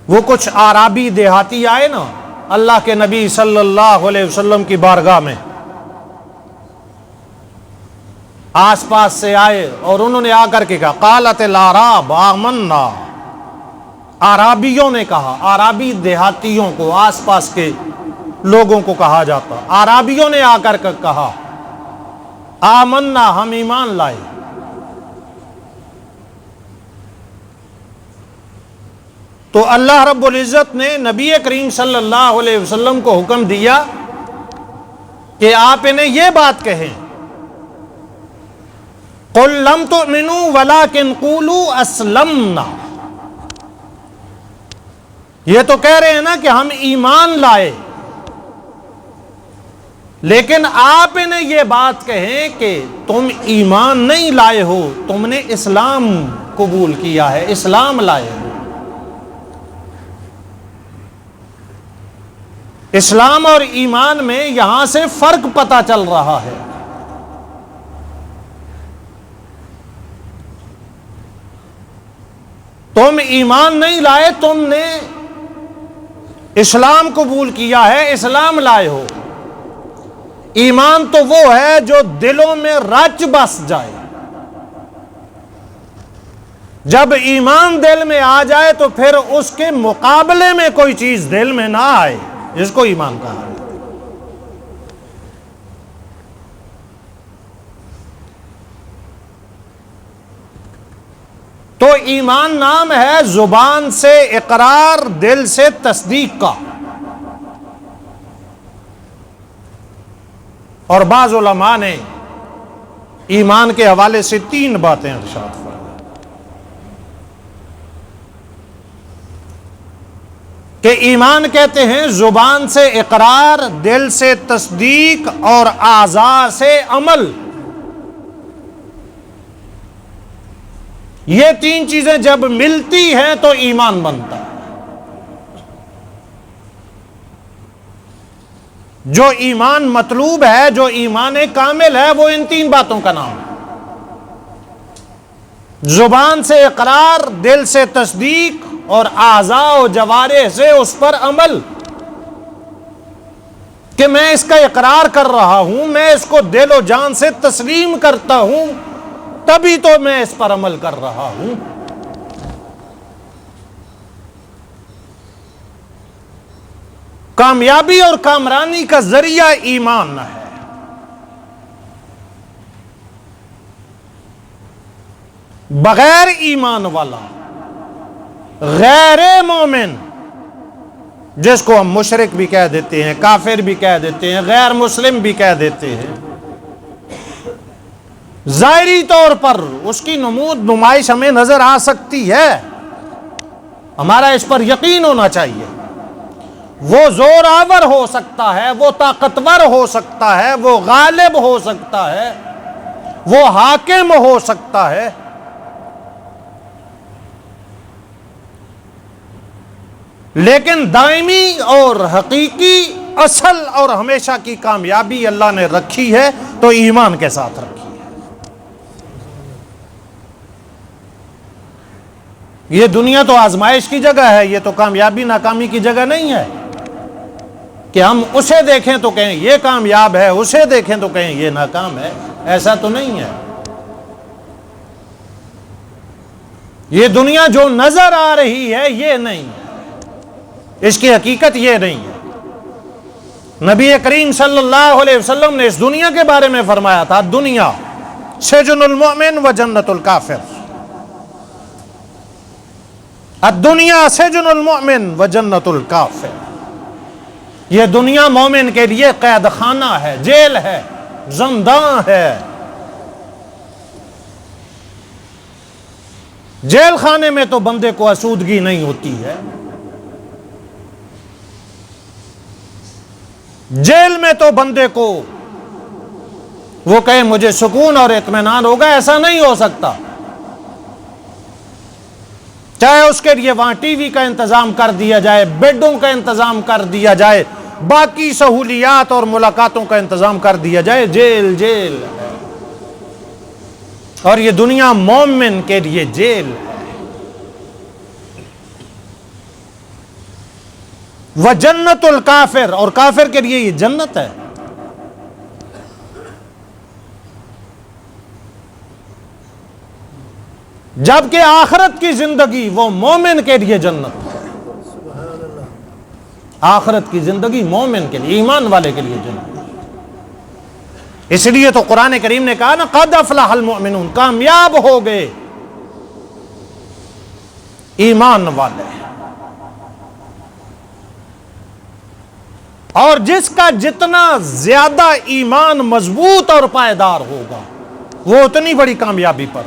وہ کچھ اعرابی دیہاتی آئے نا اللہ کے نبی صلی اللہ علیہ وسلم کی بارگاہ میں، آس پاس سے آئے اور انہوں نے آ کر کے کہا قالت الاعراب آمنا، اعرابیوں نے کہا، اعرابی دیہاتیوں کو، آس پاس کے لوگوں کو کہا جاتا، اعرابیوں نے آ کر کے کہا آمنا، ہم ایمان لائے۔ تو اللہ رب العزت نے نبی کریم صلی اللہ علیہ وسلم کو حکم دیا کہ آپ انہیں یہ بات کہیں قل لم تؤمنوا ولکن قولوا اسلمنا، یہ تو کہہ رہے ہیں نا کہ ہم ایمان لائے، لیکن آپ انہیں یہ بات کہیں کہ تم ایمان نہیں لائے ہو، تم نے اسلام قبول کیا ہے، اسلام لائے ہو۔ اسلام اور ایمان میں یہاں سے فرق پتہ چل رہا ہے۔ تم ایمان نہیں لائے، تم نے اسلام قبول کیا ہے، اسلام لائے ہو۔ ایمان تو وہ ہے جو دلوں میں رچ بس جائے۔ جب ایمان دل میں آ جائے تو پھر اس کے مقابلے میں کوئی چیز دل میں نہ آئے، جس کو ایمان کہا ہے۔ تو ایمان نام ہے زبان سے اقرار، دل سے تصدیق کا۔ اور بعض علماء نے ایمان کے حوالے سے 3 باتیں ارشاد فرمائیں۔ کہ ایمان کہتے ہیں زبان سے اقرار، دل سے تصدیق اور اعضاء سے عمل۔ یہ 3 چیزیں جب ملتی ہیں تو ایمان بنتا ہے۔ جو ایمان مطلوب ہے، جو ایمان کامل ہے، وہ ان 3 باتوں کا نام ہے۔ زبان سے اقرار، دل سے تصدیق اور اعضاء و جوارح سے اس پر عمل، کہ میں اس کا اقرار کر رہا ہوں، میں اس کو دل و جان سے تسلیم کرتا ہوں، تبھی تو میں اس پر عمل کر رہا ہوں۔ کامیابی اور کامرانی کا ذریعہ ایمان ہے۔ بغیر ایمان والا، غیر مومن، جس کو ہم مشرک بھی کہہ دیتے ہیں، کافر بھی کہہ دیتے ہیں، غیر مسلم بھی کہہ دیتے ہیں، ظاہری طور پر اس کی نمائش ہمیں نظر آ سکتی ہے، ہمارا اس پر یقین ہونا چاہیے۔ وہ زور آور ہو سکتا ہے، وہ طاقتور ہو سکتا ہے، وہ غالب ہو سکتا ہے، وہ حاکم ہو سکتا ہے، لیکن دائمی اور حقیقی، اصل اور ہمیشہ کی کامیابی اللہ نے رکھی ہے تو ایمان کے ساتھ رکھی ہے۔ یہ دنیا تو آزمائش کی جگہ ہے، یہ تو کامیابی ناکامی کی جگہ نہیں ہے کہ ہم اسے دیکھیں تو کہیں یہ کامیاب ہے، اسے دیکھیں تو کہیں یہ ناکام ہے، ایسا تو نہیں ہے۔ یہ دنیا جو نظر آ رہی ہے یہ نہیں ہے، اس کی حقیقت یہ نہیں ہے۔ نبی کریم صلی اللہ علیہ وسلم نے اس دنیا کے بارے میں فرمایا تھا دنیا سجن المؤمن و جنت الکافر، الدنیا سجن المؤمن و جنت الکافر۔ یہ دنیا مومن کے لیے قید خانہ ہے، جیل ہے، زنداں ہے۔ جیل خانے میں تو بندے کو آسودگی نہیں ہوتی ہے، جیل میں تو بندے کو وہ کہے مجھے سکون اور اطمینان ہوگا، ایسا نہیں ہو سکتا۔ چاہے اس کے لیے وہاں ٹی وی کا انتظام کر دیا جائے، بیڈوں کا انتظام کر دیا جائے، باقی سہولیات اور ملاقاتوں کا انتظام کر دیا جائے، جیل جیل ہے۔ اور یہ دنیا مومن کے لیے جیل ہے۔ وجنت الکافر، اور کافر کے لیے یہ جنت ہے۔ جبکہ آخرت کی زندگی وہ مومن کے لیے جنت ہے۔ آخرت کی زندگی مومن کے لیے، ایمان والے کے لیے جنت ہے۔ اس لیے تو قرآن کریم نے کہا نا قد افلح المؤمنون، کامیاب ہو گئے ایمان والے۔ اور جس کا جتنا زیادہ ایمان مضبوط اور پائیدار ہوگا وہ اتنی بڑی کامیابی پر